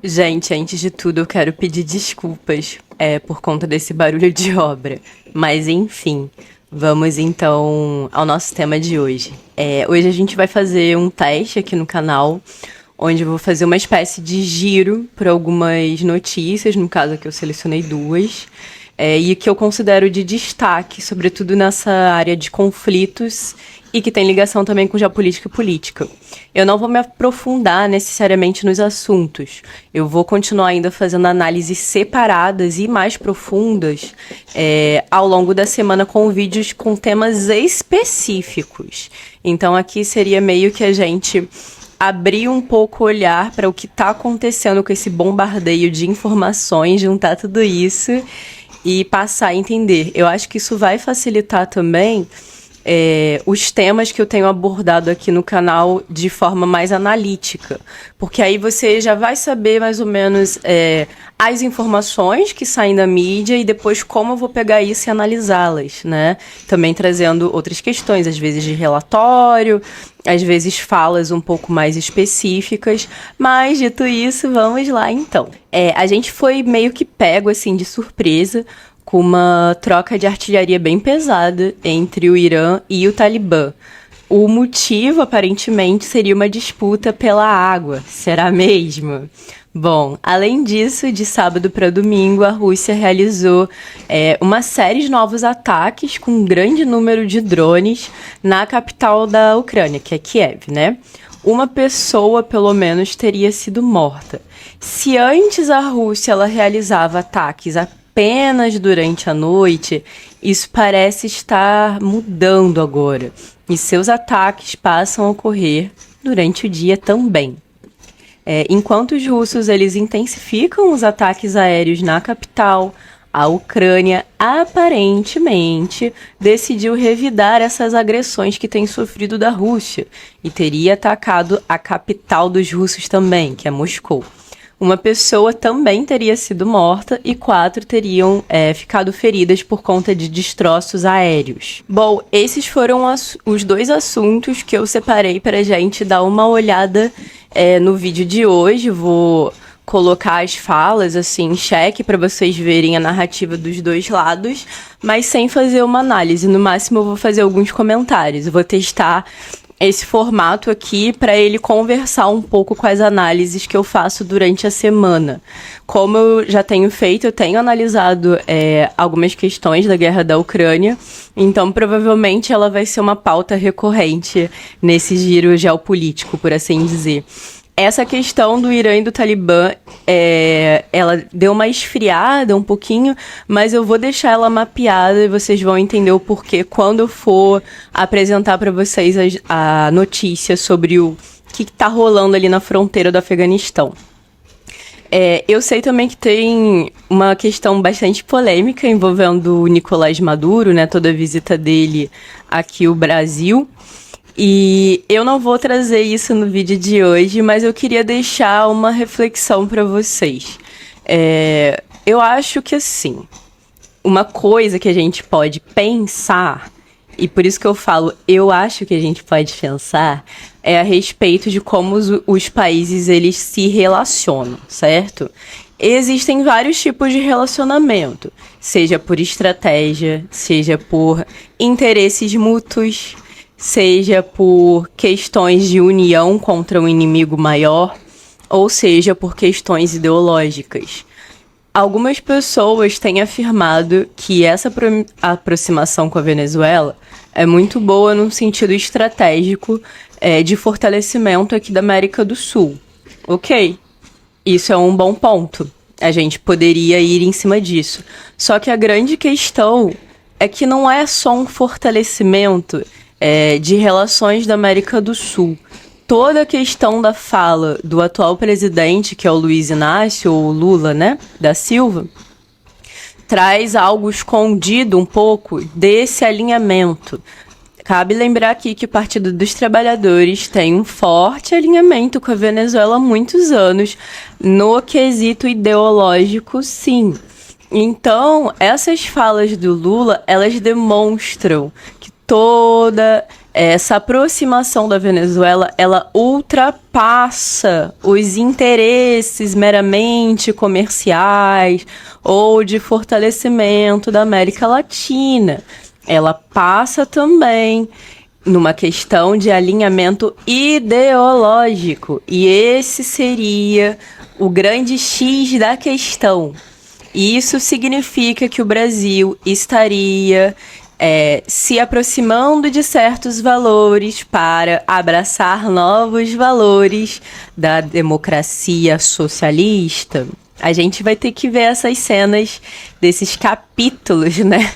Gente, antes de tudo, eu quero pedir desculpas por conta desse barulho de obra. Mas, enfim, vamos então ao nosso tema de hoje. Hoje a gente vai fazer um teste aqui no canal, onde eu vou fazer uma espécie de giro por algumas notícias, no caso aqui eu selecionei duas, e que eu considero de destaque, sobretudo nessa área de conflitos e que tem ligação também com geopolítica e política. Eu não vou me aprofundar necessariamente nos assuntos. Eu vou continuar ainda fazendo análises separadas e mais profundas ao longo da semana com vídeos com temas específicos. Então aqui seria meio que a gente abrir um pouco o olhar para o que está acontecendo com esse bombardeio de informações, juntar tudo isso e passar a entender. Eu acho que isso vai facilitar também os temas que eu tenho abordado aqui no canal de forma mais analítica, porque aí você já vai saber mais ou menos as informações que saem da mídia e depois como eu vou pegar isso e analisá-las, né? Também trazendo outras questões, às vezes de relatório, às vezes falas um pouco mais específicas, mas dito isso, vamos lá então. A gente foi meio que pego assim de surpresa com uma troca de artilharia bem pesada entre o Irã e o Talibã. O motivo, aparentemente, seria uma disputa pela água. Será mesmo? Bom, além disso, de sábado para domingo, a Rússia realizou uma série de novos ataques com um grande número de drones na capital da Ucrânia, que é Kiev, né? Uma pessoa, pelo menos, teria sido morta. Se antes a Rússia ela realizava ataques apenas durante a noite, isso parece estar mudando agora. E seus ataques passam a ocorrer durante o dia também. Enquanto os russos eles intensificam os ataques aéreos na capital, a Ucrânia aparentemente decidiu revidar essas agressões que tem sofrido da Rússia e teria atacado a capital dos russos também, que é Moscou. Uma pessoa também teria sido morta e 4 teriam ficado feridas por conta de destroços aéreos. Bom, esses foram os dois assuntos que eu separei para a gente dar uma olhada no vídeo de hoje. Vou colocar as falas assim em xeque para vocês verem a narrativa dos dois lados, mas sem fazer uma análise. No máximo eu vou fazer alguns comentários. Eu vou testar esse formato aqui para ele conversar um pouco com as análises que eu faço durante a semana. Como eu já tenho feito, eu tenho analisado algumas questões da guerra da Ucrânia, então provavelmente ela vai ser uma pauta recorrente nesse giro geopolítico, por assim dizer. Essa questão do Irã e do Talibã, ela deu uma esfriada um pouquinho, mas eu vou deixar ela mapeada e vocês vão entender o porquê quando eu for apresentar para vocês a notícia sobre o que está rolando ali na fronteira do Afeganistão. Eu sei também que tem uma questão bastante polêmica envolvendo o Nicolás Maduro, né, toda a visita dele aqui ao Brasil. E eu não vou trazer isso no vídeo de hoje, mas eu queria deixar uma reflexão para vocês. Eu acho que, assim, uma coisa que a gente pode pensar, e por isso que eu falo, eu acho que a gente pode pensar, é a respeito de como os países eles se relacionam, certo? Existem vários tipos de relacionamento, seja por estratégia, seja por interesses mútuos, seja por questões de união contra um inimigo maior, ou seja por questões ideológicas. Algumas pessoas têm afirmado que essa aproximação com a Venezuela é muito boa num sentido estratégico de fortalecimento aqui da América do Sul. Ok, isso é um bom ponto. A gente poderia ir em cima disso. Só que a grande questão é que não é só um fortalecimento de relações da América do Sul. Toda a questão da fala do atual presidente, que é o Luiz Inácio, ou Lula, né, da Silva, traz algo escondido um pouco desse alinhamento. Cabe lembrar aqui que o Partido dos Trabalhadores tem um forte alinhamento com a Venezuela há muitos anos, no quesito ideológico, sim. Então, essas falas do Lula, elas demonstram que toda Essa aproximação da Venezuela, ela ultrapassa os interesses meramente comerciais ou de fortalecimento da América Latina. Ela passa também numa questão de alinhamento ideológico. E esse seria o grande X da questão. Isso significa que o Brasil estaria se aproximando de certos valores para abraçar novos valores da democracia socialista. A gente vai ter que ver essas cenas desses capítulos, né?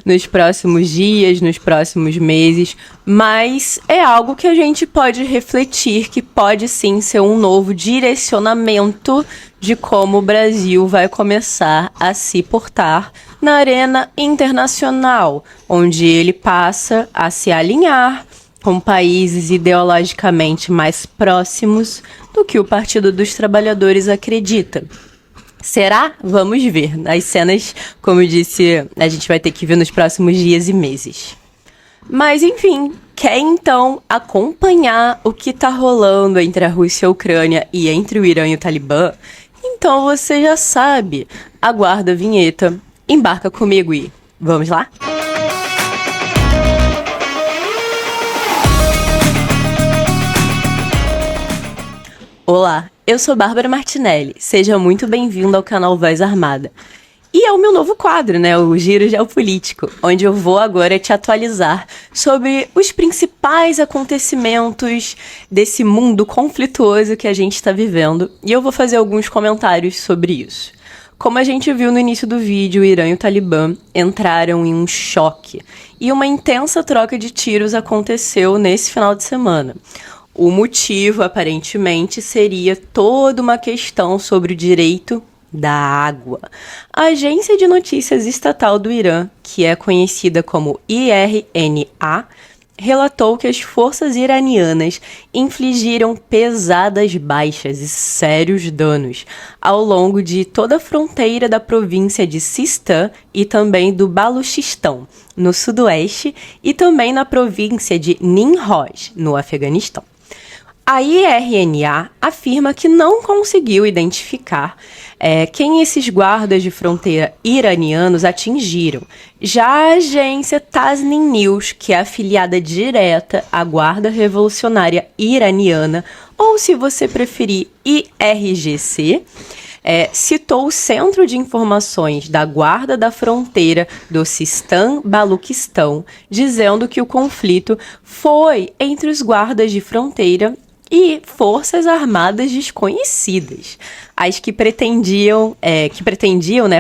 Nos próximos dias, nos próximos meses, mas é algo que a gente pode refletir, que pode sim ser um novo direcionamento de como o Brasil vai começar a se portar na arena internacional, onde ele passa a se alinhar com países ideologicamente mais próximos do que o Partido dos Trabalhadores acredita. Será? Vamos ver. As cenas, como eu disse, a gente vai ter que ver nos próximos dias e meses. Mas, enfim, quer então acompanhar o que tá rolando entre a Rússia e a Ucrânia e entre o Irã e o Talibã? Então você já sabe. Aguarda a vinheta, embarca comigo e vamos lá? Olá, eu sou Bárbara Martinelli, seja muito bem-vindo ao canal Voz Armada. E é o meu novo quadro, né, o Giro Geopolítico, onde eu vou agora te atualizar sobre os principais acontecimentos desse mundo conflituoso que a gente está vivendo, e eu vou fazer alguns comentários sobre isso. Como a gente viu no início do vídeo, o Irã e o Talibã entraram em um choque, e uma intensa troca de tiros aconteceu nesse final de semana. O motivo, aparentemente, seria toda uma questão sobre o direito da água. A agência de notícias estatal do Irã, que é conhecida como IRNA, relatou que as forças iranianas infligiram pesadas baixas e sérios danos ao longo de toda a fronteira da província de Sistan e também do Baluchistão, no sudoeste, e também na província de Nimroj, no Afeganistão. A IRNA afirma que não conseguiu identificar quem esses guardas de fronteira iranianos atingiram. Já a agência Tasnim News, que é afiliada direta à Guarda Revolucionária Iraniana, ou se você preferir IRGC, citou o Centro de Informações da Guarda da Fronteira do Sistan-Baluquistão, dizendo que o conflito foi entre os guardas de fronteira e forças armadas desconhecidas, as que pretendiam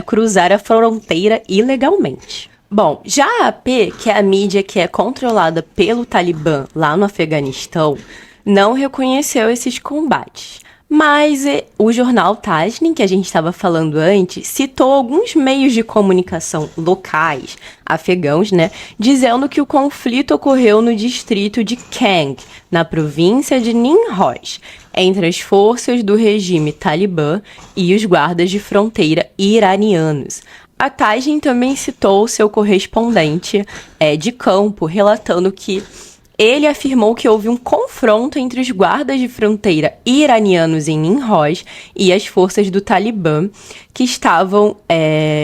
cruzar a fronteira ilegalmente. Bom, já a AP, que é a mídia que é controlada pelo Talibã lá no Afeganistão, não reconheceu esses combates. Mas o jornal Tasnim, que a gente estava falando antes, citou alguns meios de comunicação locais, afegãos, né, dizendo que o conflito ocorreu no distrito de Kang, na província de Nimroj, entre as forças do regime Talibã e os guardas de fronteira iranianos. A Tasnim também citou seu correspondente de campo, relatando que ele afirmou que houve um confronto entre os guardas de fronteira iranianos em Nimroj e as forças do Talibã, que estavam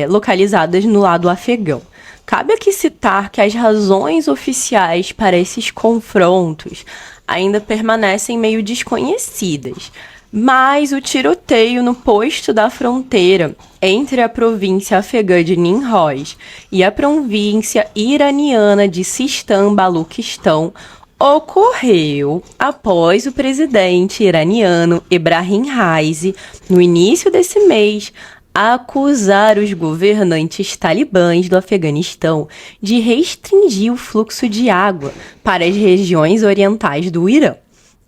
localizadas no lado afegão. Cabe aqui citar que as razões oficiais para esses confrontos ainda permanecem meio desconhecidas, mas o tiroteio no posto da fronteira entre a província afegã de Nimroj e a província iraniana de Sistan-Baluquistão ocorreu após o presidente iraniano Ebrahim Raisi, no início desse mês, acusar os governantes talibãs do Afeganistão de restringir o fluxo de água para as regiões orientais do Irã.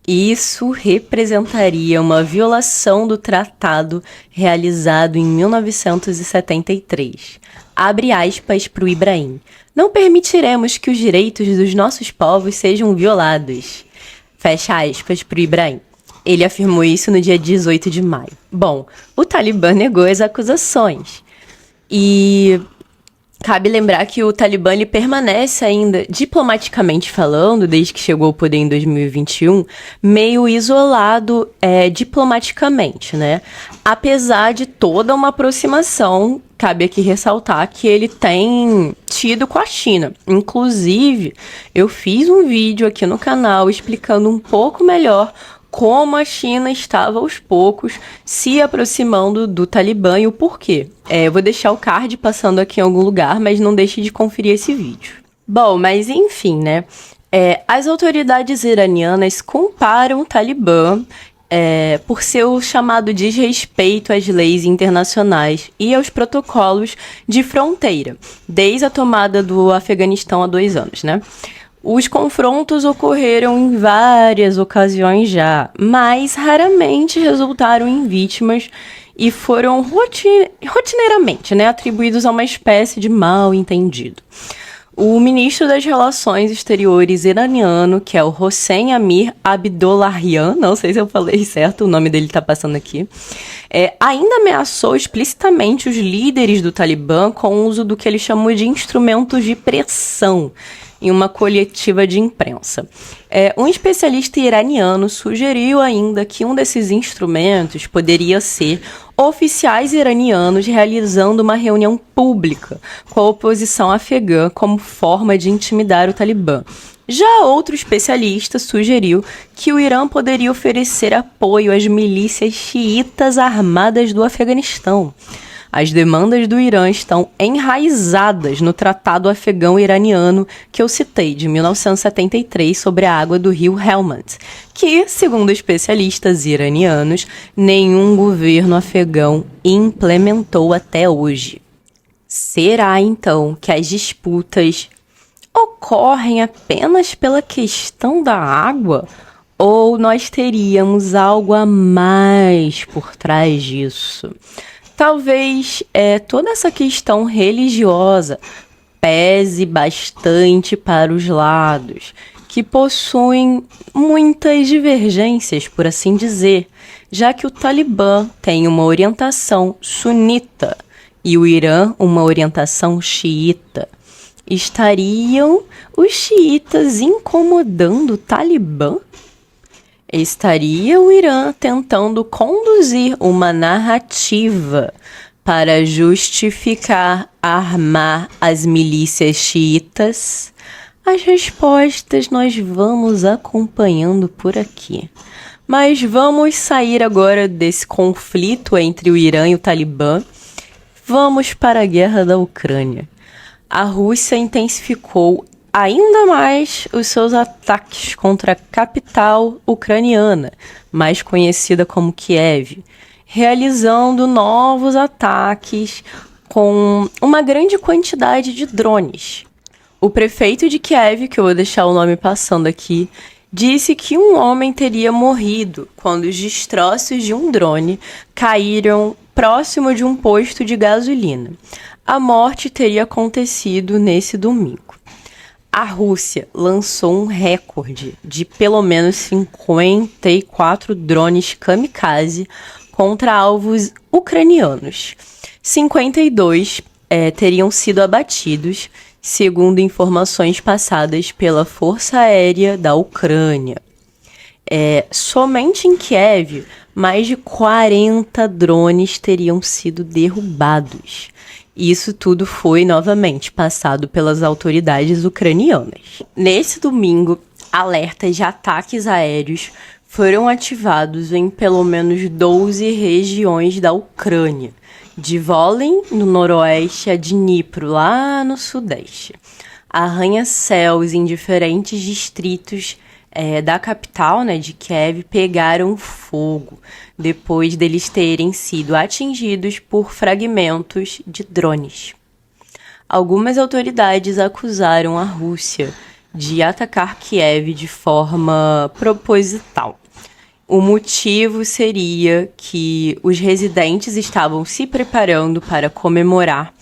Isso representaria uma violação do tratado realizado em 1973. Abre aspas para o Ibrahim. Não permitiremos que os direitos dos nossos povos sejam violados. Fecha aspas para o Ibrahim. Ele afirmou isso no dia 18 de maio. Bom, o Talibã negou as acusações. E Cabe lembrar que o Talibã ele permanece ainda, diplomaticamente falando, desde que chegou ao poder em 2021, meio isolado diplomaticamente, né? Apesar de toda uma aproximação, cabe aqui ressaltar que ele tem tido com a China. Inclusive, eu fiz um vídeo aqui no canal explicando um pouco melhor como a China estava aos poucos se aproximando do Talibã e o porquê. Eu vou deixar o card passando aqui em algum lugar, mas não deixe de conferir esse vídeo. Bom, mas enfim, né? As autoridades iranianas comparam o Talibã por seu chamado desrespeito às leis internacionais e aos protocolos de fronteira, desde a tomada do Afeganistão há 2 anos, né? Os confrontos ocorreram em várias ocasiões já, mas raramente resultaram em vítimas e foram rotineiramente, né, atribuídos a uma espécie de mal-entendido. O ministro das Relações Exteriores iraniano, que é o Hossein Amir Abdollahian, não sei se eu falei certo, o nome dele tá passando aqui, ainda ameaçou explicitamente os líderes do Talibã com o uso do que ele chamou de instrumentos de pressão em uma coletiva de imprensa. Um especialista iraniano sugeriu ainda que um desses instrumentos poderia ser oficiais iranianos realizando uma reunião pública com a oposição afegã como forma de intimidar o Talibã. Já outro especialista sugeriu que o Irã poderia oferecer apoio às milícias xiitas armadas do Afeganistão. As demandas do Irã estão enraizadas no Tratado Afegão-Iraniano que eu citei, de 1973, sobre a água do rio Helmand, que, segundo especialistas iranianos, nenhum governo afegão implementou até hoje. Será, então, que as disputas ocorrem apenas pela questão da água? Ou nós teríamos algo a mais por trás disso? Talvez toda essa questão religiosa pese bastante para os lados, que possuem muitas divergências, por assim dizer, já que o Talibã tem uma orientação sunita e o Irã uma orientação xiita. Estariam os xiitas incomodando o Talibã? Estaria o Irã tentando conduzir uma narrativa para justificar armar as milícias xiitas? As respostas nós vamos acompanhando por aqui. Mas vamos sair agora desse conflito entre o Irã e o Talibã. Vamos para a guerra da Ucrânia. A Rússia intensificou ainda mais os seus ataques contra a capital ucraniana, mais conhecida como Kiev, realizando novos ataques com uma grande quantidade de drones. O prefeito de Kiev, que eu vou deixar o nome passando aqui, disse que um homem teria morrido quando os destroços de um drone caíram próximo de um posto de gasolina. A morte teria acontecido nesse domingo. A Rússia lançou um recorde de pelo menos 54 drones kamikaze contra alvos ucranianos. 52 teriam sido abatidos, segundo informações passadas pela Força Aérea da Ucrânia. Somente em Kiev, mais de 40 drones teriam sido derrubados. Isso tudo foi, novamente, passado pelas autoridades ucranianas. Nesse domingo, alertas de ataques aéreos foram ativados em pelo menos 12 regiões da Ucrânia, de Volyn, no noroeste, a Dnipro, lá no sudeste. Arranha-céus em diferentes distritos da capital, né, de Kiev, pegaram fogo, depois deles terem sido atingidos por fragmentos de drones. Algumas autoridades acusaram a Rússia de atacar Kiev de forma proposital. O motivo seria que os residentes estavam se preparando para comemorar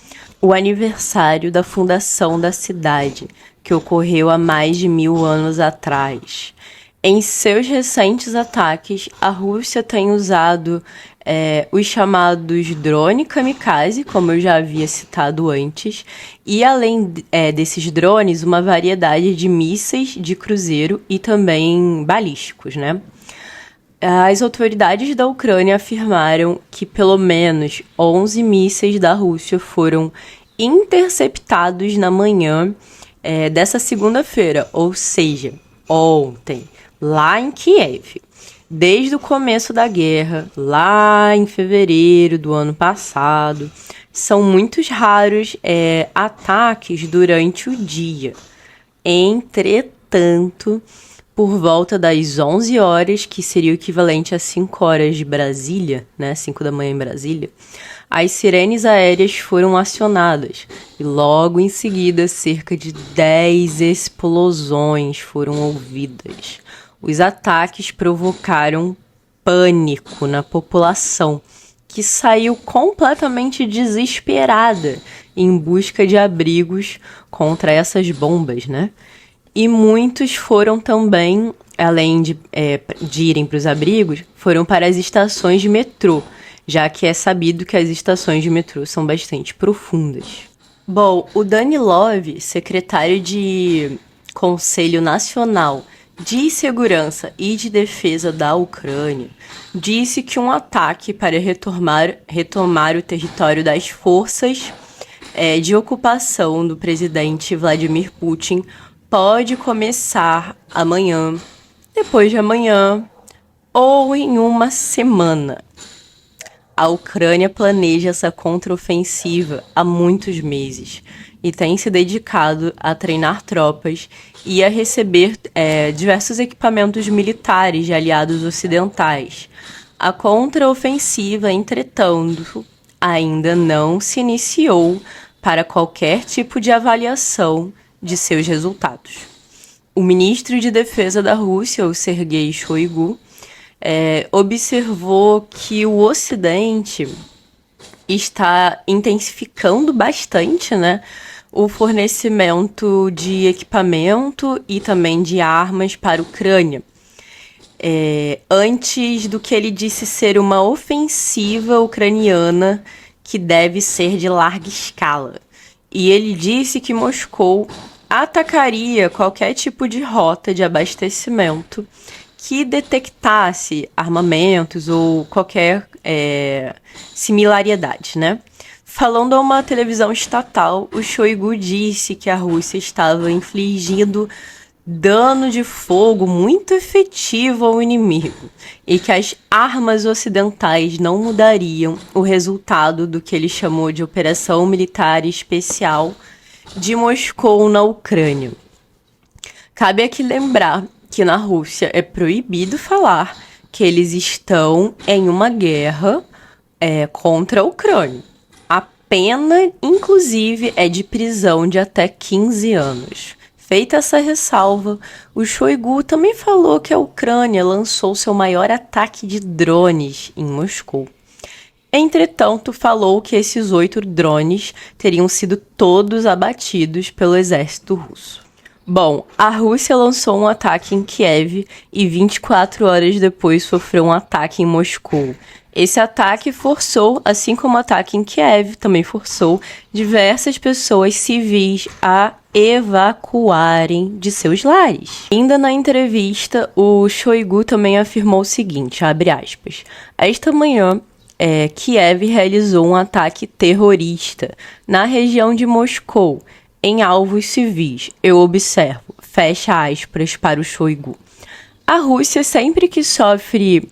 o aniversário da fundação da cidade, que ocorreu há mais de 1000 anos atrás. Em seus recentes ataques, a Rússia tem usado os chamados drone kamikaze, como eu já havia citado antes, e além desses drones, uma variedade de mísseis de cruzeiro e também balísticos, né? As autoridades da Ucrânia afirmaram que pelo menos 11 mísseis da Rússia foram interceptados na manhã dessa segunda-feira, ou seja, ontem, lá em Kiev. Desde o começo da guerra, lá em fevereiro do ano passado, são muitos raros ataques durante o dia. Entretanto, por volta das 11 horas, que seria o equivalente a 5 horas de Brasília, né, 5 da manhã em Brasília, as sirenes aéreas foram acionadas e logo em seguida cerca de 10 explosões foram ouvidas. Os ataques provocaram pânico na população, que saiu completamente desesperada em busca de abrigos contra essas bombas, né? E muitos foram também, além de irem para os abrigos, foram para as estações de metrô, já que é sabido que as estações de metrô são bastante profundas. Bom, o Danilov, secretário de Conselho Nacional de Segurança e de Defesa da Ucrânia, disse que um ataque para retomar o território das forças de ocupação do presidente Vladimir Putin pode começar amanhã, depois de amanhã ou em uma semana. A Ucrânia planeja essa contraofensiva há muitos meses e tem se dedicado a treinar tropas e a receber diversos equipamentos militares de aliados ocidentais. A contraofensiva, entretanto, ainda não se iniciou para qualquer tipo de avaliação de seus resultados. O ministro de Defesa da Rússia, o Sergei Shoigu, observou que o Ocidente está intensificando bastante, né, o fornecimento de equipamento e também de armas para a Ucrânia. Antes do que ele disse ser uma ofensiva ucraniana que deve ser de larga escala. E ele disse que Moscou atacaria qualquer tipo de rota de abastecimento que detectasse armamentos ou qualquer similaridade, né? Falando a uma televisão estatal, o Shoigu disse que a Rússia estava infligindo dano de fogo muito efetivo ao inimigo e que as armas ocidentais não mudariam o resultado do que ele chamou de operação militar especial de Moscou na Ucrânia. Cabe aqui lembrar que na Rússia é proibido falar que eles estão em uma guerra contra a Ucrânia. A pena, inclusive, é de prisão de até 15 anos. Feita essa ressalva, o Shoigu também falou que a Ucrânia lançou seu maior ataque de drones em Moscou. Entretanto, falou que esses 8 drones teriam sido todos abatidos pelo exército russo. Bom, a Rússia lançou um ataque em Kiev e 24 horas depois sofreu um ataque em Moscou. Esse ataque forçou, assim como o ataque em Kiev, também forçou diversas pessoas civis a evacuarem de seus lares. Ainda na entrevista, o Shoigu também afirmou o seguinte, abre aspas, esta manhã, Kiev realizou um ataque terrorista na região de Moscou, em alvos civis, eu observo, fecha aspas para o Shoigu. A Rússia, sempre que sofre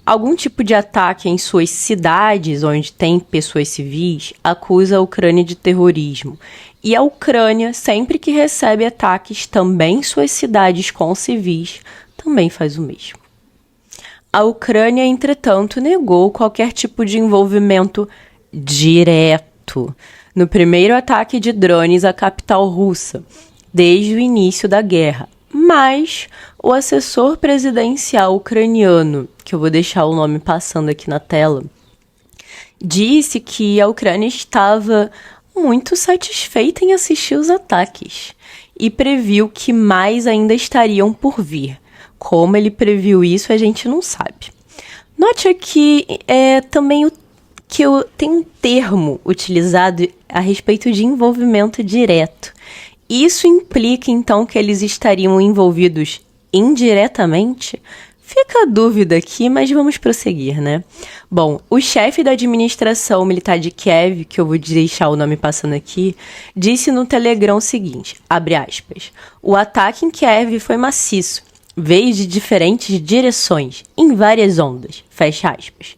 algum tipo de ataque em suas cidades, onde tem pessoas civis, acusa a Ucrânia de terrorismo. E a Ucrânia, sempre que recebe ataques também em suas cidades com civis, também faz o mesmo. A Ucrânia, entretanto, negou qualquer tipo de envolvimento direto no primeiro ataque de drones à capital russa, desde o início da guerra. Mas o assessor presidencial ucraniano, que eu vou deixar o nome passando aqui na tela, disse que a Ucrânia estava muito satisfeita em assistir os ataques e previu que mais ainda estariam por vir. Como ele previu isso, a gente não sabe. Note aqui também tem um termo utilizado a respeito de envolvimento direto. Isso implica, então, que eles estariam envolvidos indiretamente? Fica a dúvida aqui, mas vamos prosseguir, né? Bom, o chefe da administração militar de Kiev, que eu vou deixar o nome passando aqui, disse no Telegram o seguinte, abre aspas, o ataque em Kiev foi maciço, veio de diferentes direções, em várias ondas, fecha aspas.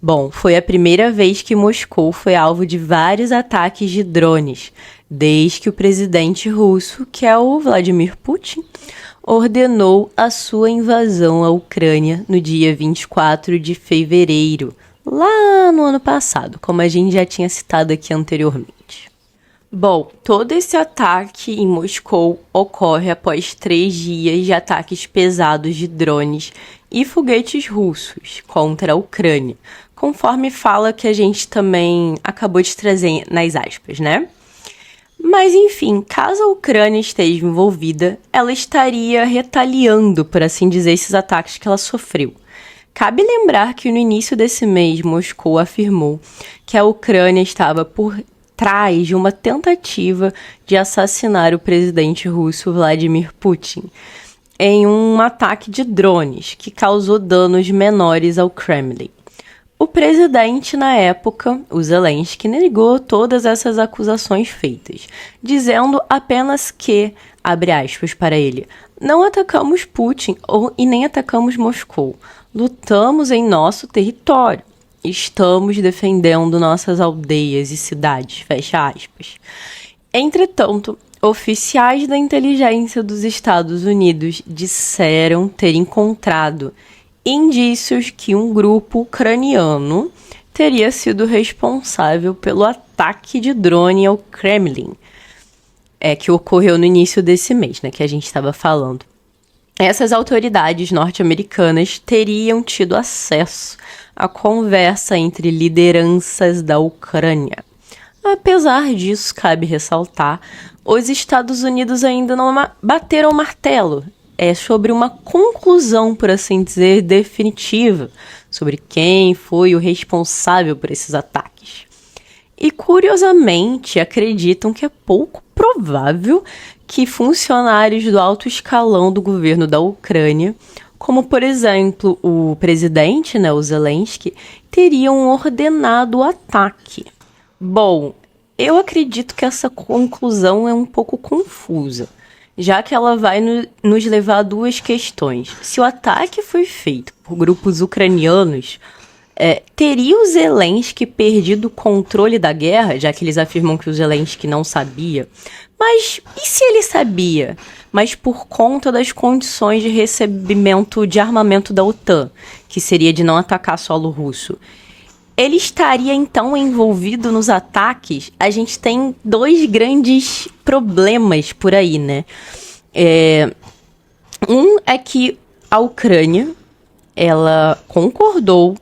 Bom, foi a primeira vez que Moscou foi alvo de vários ataques de drones, desde que o presidente russo, que é o Vladimir Putin, ordenou a sua invasão à Ucrânia no dia 24 de fevereiro, lá no ano passado, como a gente já tinha citado aqui anteriormente. Bom, todo esse ataque em Moscou ocorre após 3 dias de ataques pesados de drones e foguetes russos contra a Ucrânia, conforme fala que a gente também acabou de trazer nas aspas, né? Mas, enfim, caso a Ucrânia esteja envolvida, ela estaria retaliando, por assim dizer, esses ataques que ela sofreu. Cabe lembrar que no início desse mês, Moscou afirmou que a Ucrânia estava por trás de uma tentativa de assassinar o presidente russo Vladimir Putin em um ataque de drones que causou danos menores ao Kremlin. O presidente, na época, o Zelensky, negou todas essas acusações feitas, dizendo apenas que, abre aspas para ele, não atacamos Putin e nem atacamos Moscou. Lutamos em nosso território. Estamos defendendo nossas aldeias e cidades, fecha aspas. Entretanto, oficiais da inteligência dos Estados Unidos disseram ter encontrado indícios que um grupo ucraniano teria sido responsável pelo ataque de drone ao Kremlin, que ocorreu no início desse mês, né, que a gente estava falando. Essas autoridades norte-americanas teriam tido acesso à conversa entre lideranças da Ucrânia. Apesar disso, cabe ressaltar, os Estados Unidos ainda não bateram o martelo sobre uma conclusão, por assim dizer, definitiva sobre quem foi o responsável por esses ataques. E, curiosamente, acreditam que é pouco provável que funcionários do alto escalão do governo da Ucrânia, como, por exemplo, o presidente, o Zelensky, teriam ordenado o ataque. Bom, eu acredito que essa conclusão é um pouco confusa, já que ela vai nos levar a duas questões. Se o ataque foi feito por grupos ucranianos, teria o Zelensky perdido o controle da guerra, já que eles afirmam que o Zelensky não sabia? Mas e se ele sabia? Mas por conta das condições de recebimento de armamento da OTAN, que seria de não atacar solo russo, ele estaria, então, envolvido nos ataques? A gente tem 2 grandes problemas por aí, né? Um é que a Ucrânia, ela concordou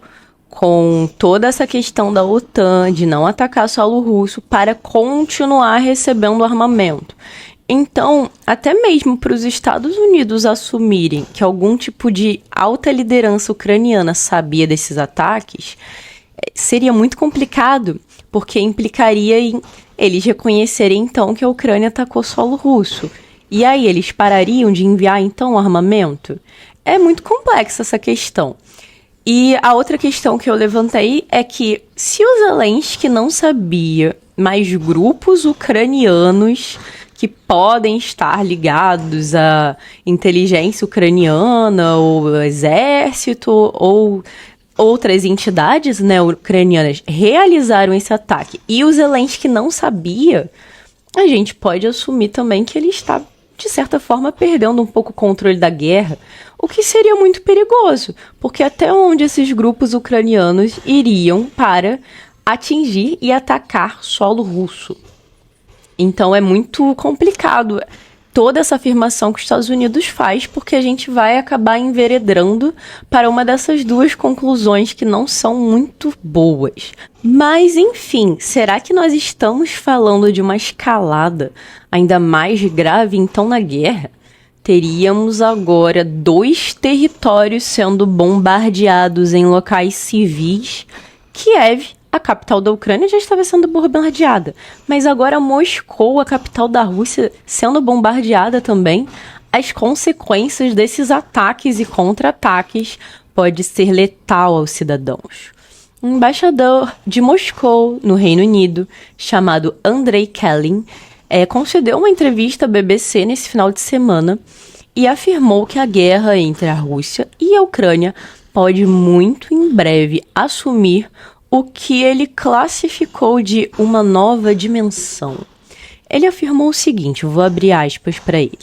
com toda essa questão da OTAN de não atacar solo russo para continuar recebendo armamento. Então, até mesmo para os Estados Unidos assumirem que algum tipo de alta liderança ucraniana sabia desses ataques, seria muito complicado, porque implicaria em eles reconhecerem, então, que a Ucrânia atacou solo russo. E aí, eles parariam de enviar, então, o armamento? É muito complexa essa questão. E a outra questão que eu levantei é que, se o Zelensky não sabia, mas grupos ucranianos que podem estar ligados à inteligência ucraniana, ou exército, ou outras entidades, ucranianas realizaram esse ataque e o Zelensky não sabia, a gente pode assumir também que ele está, de certa forma, perdendo um pouco o controle da guerra, o que seria muito perigoso, porque até onde esses grupos ucranianos iriam para atingir e atacar solo russo? Então é muito complicado toda essa afirmação que os Estados Unidos faz, porque a gente vai acabar enveredando para uma dessas 2 conclusões que não são muito boas. Mas, enfim, será que nós estamos falando de uma escalada ainda mais grave, então, na guerra? teríamos agora 2 territórios sendo bombardeados em locais civis. Kiev, a capital da Ucrânia, já estava sendo bombardeada, mas agora Moscou, a capital da Rússia, sendo bombardeada também. As consequências desses ataques e contra-ataques pode ser letal aos cidadãos. Um embaixador de Moscou, no Reino Unido, chamado Andrei Kelin, concedeu uma entrevista à BBC nesse final de semana e afirmou que a guerra entre a Rússia e a Ucrânia pode muito em breve assumir o que ele classificou de uma nova dimensão. Ele afirmou o seguinte, eu vou abrir aspas para ele.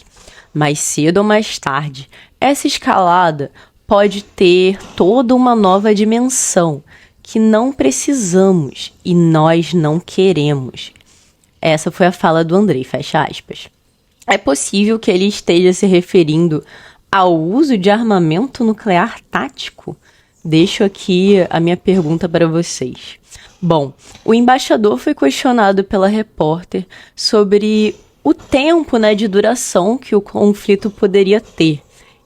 Mais cedo ou mais tarde, essa escalada pode ter toda uma nova dimensão que não precisamos e nós não queremos. Essa foi a fala do Andrei, fecha aspas. É possível que ele esteja se referindo ao uso de armamento nuclear tático? Deixo aqui a minha pergunta para vocês. Bom, o embaixador foi questionado pela repórter sobre o tempo, de duração que o conflito poderia ter.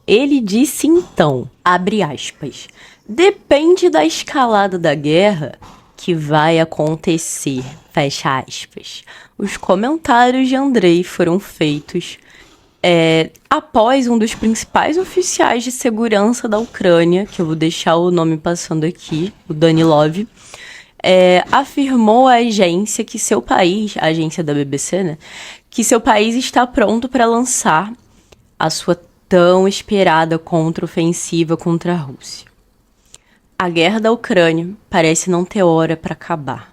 Ele disse então, abre aspas, depende da escalada da guerra que vai acontecer, fecha aspas. Os comentários de Andrei foram feitos após um dos principais oficiais de segurança da Ucrânia, que eu vou deixar o nome passando aqui, o Danilov, afirmou à agência que seu país, a agência da BBC, que seu país está pronto para lançar a sua tão esperada contraofensiva contra a Rússia. A guerra da Ucrânia parece não ter hora para acabar.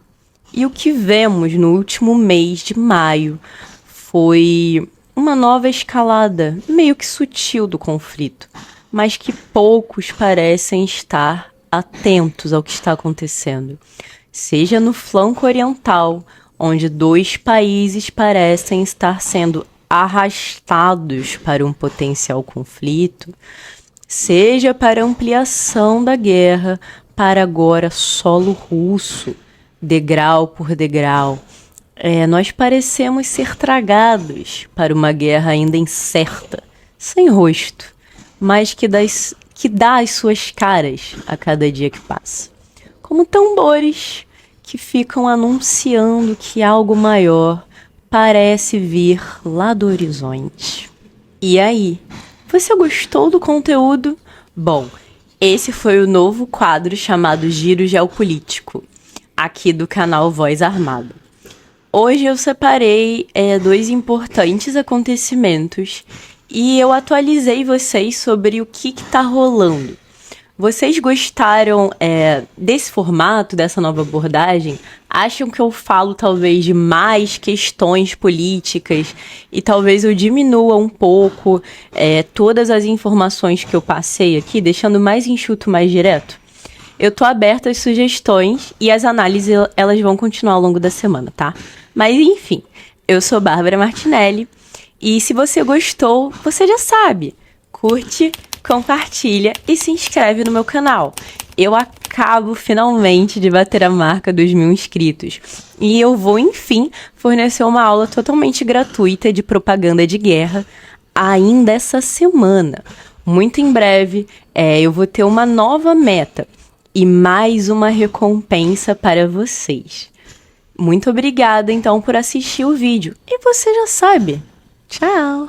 E o que vemos no último mês de maio foi uma nova escalada, meio que sutil do conflito, mas que poucos parecem estar atentos ao que está acontecendo. Seja no flanco oriental, onde 2 países parecem estar sendo arrastados para um potencial conflito, seja para ampliação da guerra para agora solo russo, degrau por degrau. Nós parecemos ser tragados para uma guerra ainda incerta, sem rosto, mas que dá as suas caras a cada dia que passa. Como tambores que ficam anunciando que algo maior parece vir lá do horizonte. E aí, você gostou do conteúdo? Bom, esse foi o novo quadro chamado Giro Geopolítico, aqui do canal Voz Armada. Hoje eu separei 2 importantes acontecimentos e eu atualizei vocês sobre o que está rolando. Vocês gostaram desse formato, dessa nova abordagem? Acham que eu falo talvez de mais questões políticas e talvez eu diminua um pouco todas as informações que eu passei aqui, deixando mais enxuto, mais direto? Eu tô aberta às sugestões e as análises elas vão continuar ao longo da semana, tá? Mas enfim, eu sou Bárbara Martinelli e se você gostou, você já sabe, curte, compartilha e se inscreve no meu canal. Eu acabo finalmente de bater a marca dos 1000 inscritos e eu vou, enfim, fornecer uma aula totalmente gratuita de propaganda de guerra ainda essa semana. Muito em breve, eu vou ter uma nova meta e mais uma recompensa para vocês. Muito obrigada, então, por assistir o vídeo. E você já sabe. Tchau!